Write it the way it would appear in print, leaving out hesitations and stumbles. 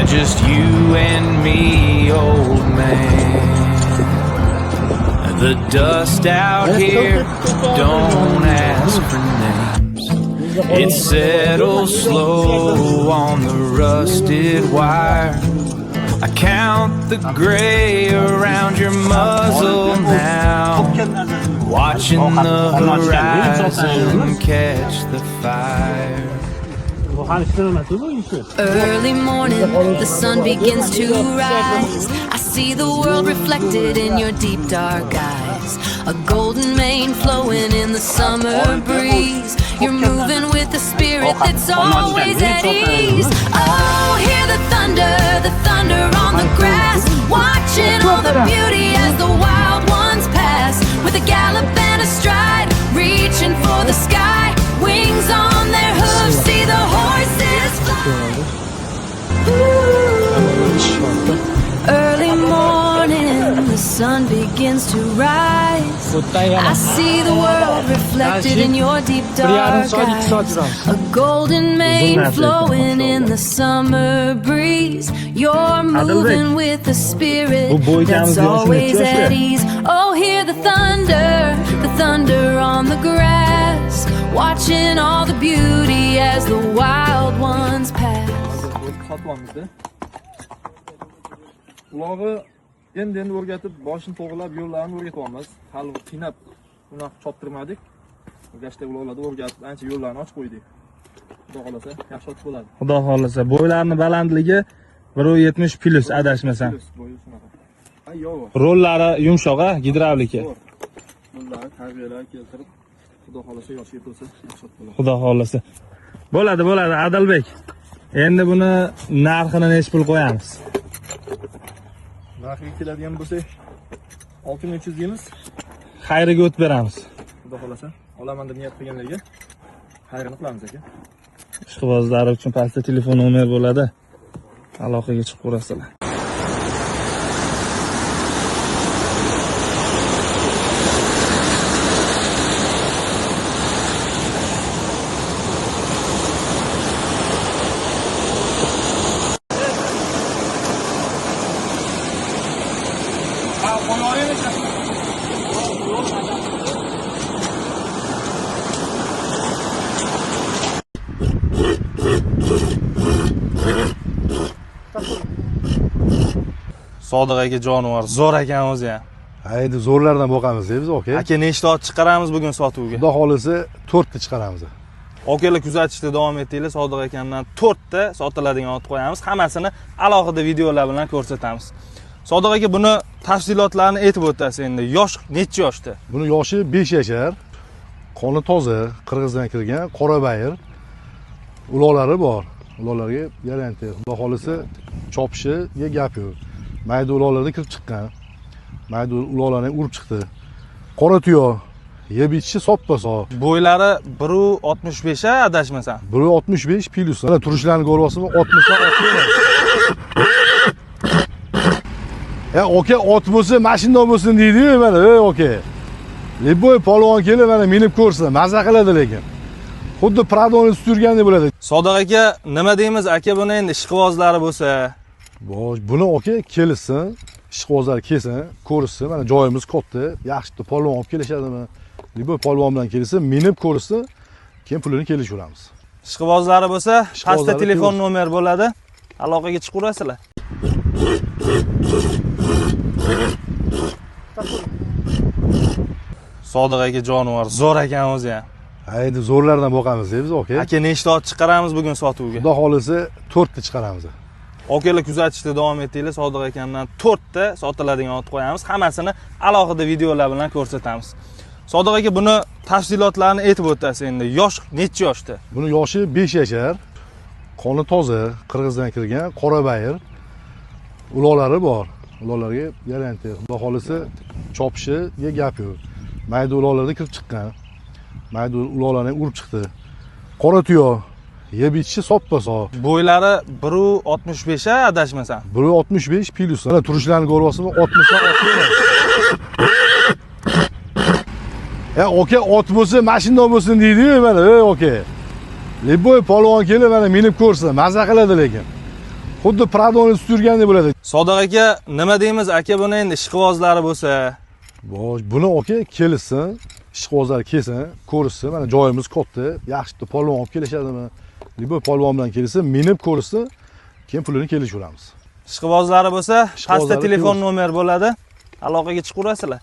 Yeah, just you and me, old man. The dust out here don't ask for names. It settles slow on the rusted wire. I count the gray around your muzzle now, watching the horizon catch the fire. Early morning, the sun begins to rise. I see the world reflected in your deep dark eyes. A golden mane flowing in the summer breeze. You're moving with a spirit that's always at ease. Oh, hear the thunder on the grass. Watching all the beauty as the wild ones pass. With a gallop and a stride, reaching for the sky. Wings on their hooves, see the horses fly. Early morning, the sun begins to rise. I see the world reflected in your deep dark eyes. A golden mane flowing in the summer breeze. You're moving with a spirit that's always at ease. Oh, hear the thunder on the grass. Watching all the beauty as the wild ones pass. Ulog'i endi o'rgatib, boshini to'g'rilab, yo'llarini o'rgatyapmiz. Hali qiynab, unaqa choptirmadik. Gashta uloqlarni o'rgatib, ancha yo'llarni ochib qo'ydik. Xudo xolasa, yaxshi otib bo'ladi. Xudo xolasa, bo'ylarning balandligi 1.70 plus adashmasam. Rollari yumshoq, gidravlika. Bunlarni tarbiyalar keltirib, Xudo xolasa yoshga qo'ysa, yaxshi otib bo'ladi. Xudo xolasa. Bo'ladi, Adalbek. Endi buni narxini necha pul qo'yamiz? Narxiga keladigan bo'lsak, 6300 deymiz. Xayriga o'tib beramiz. Xudo xolasa, olaman deb niyat qilganlarga xayrini qilamiz aka. Ishqibozlar uchun pastda telefon nomer bo'ladi. Aloqaga chiqib ko'rasizlar. Sodiq aka jonivor, zo'r ekan o'zi ham. Haydi zo'rlardan boqamiz biz, aka. Aka nechta ot chiqaramiz bugun sotuvga? Xudo xolasa 4 ta chiqaramiz. Akalar kuzatishda davom etinglar. Sodiq akamdan 4 ta sotiladigan ot qo'yamiz. Hammasini alohida videolar bilan ko'rsatamiz. Sodiq aka, buni tafsilotlarini aytib o'tasiz endi. Yosh necha yoshda? Buni yoshi 5 yashar. Qoni toza, Qirg'izdan kirgan, qora bayir. Uloqlari bor. Uloqlarga garantiya. Xudo xolasa chopishiga gap yo'q. Mayda uloqlarda kirib chiqqan. Mayda uloqlarni urib chiqdi. Qora tuyo, yeb ichishi soppa-sog'. Bo'ylari 1.65 a adashmasam. 1.65 plus. Mana turishlarini ko'ryapsizmi? 60 dan ortmaydi. Ya aka, ot bo'lsa, mashina bo'lsin deydi-yu mana, aka. Leboy polvon kelib mana minib ko'rsin, maza qiladi lekin. Xuddi Pradoni surgandek bo'ladi. Sodiq aka, nima deymiz aka, buni endi ishqibozlari bo'lsa, buni aka kelsin, ishqibozlar kelsin, ko'rsin. Mana joyimiz katta, yaxshi polvon olib kelishadimi? Leboy polvon bilan kelsa, minib ko'rsin, keyin pulini kelishamiz. Ishqibozlari bo'lsa, pastda telefon nomer bo'ladi. Aloqaga chiqaverasizlar. Sodiq aka jonivor, zo'r ekan o'zi ham. Haydi zo'rlardan boqamiz biz, aka. Aka nechta ot chiqaramiz bugun sotuvga? Xudo xolasa 4 ta chiqaramiz. Akalar kuzatishda davom etinglar. Sodiq akamdan 4 ta sotiladigan ot qo'yamiz. Hammasini alohida videolar bilan ko'rsatamiz. Sodiq aka, buni tafsilotlarini aytib o'tasiz endi. Yosh necha yoshda? Buni yoshi 5 yashar. Qoni toza, Qirg'izdan kirgan, qora bayir. Uloqlari bor. Uloqlarga garantiya. Xudo xolasa chopishiga gap yo'q. Mayda uloqlarda kirib chiqqan. Mayda uloqlarni urib chiqdi. Qora tuyo, yeb ichishi soppa-sog'. Bo'ylari 1.65 a adashmasam. 1.65 plus. Mana turishlarini ko'ryapsizmi? 60 dan ortmaydi. Ya aka, ot bo'lsa, mashina bo'lsin deydi-yu mana, aka. Leboy polvon kelib mana minib ko'rsin, maza qiladi lekin. Xuddi Pradoni suyurgandek bo'ladi. Sodiq aka, nima deymiz aka buni endi ishqibozlari bo'lsa? Buni aka kelsin, ishqibozlar kelsin, ko'rsin. Mana joyimiz katta, yaxshi polvon olib kelishadimi? Libo polvon bilan kelsa, minib ko'rsin, keyin pulini kelishveramiz. Ishqibozlari bo'lsa, pastda Ishqibozlari telefon nomer bo'ladi. Aloqaga chiqaverasizlar.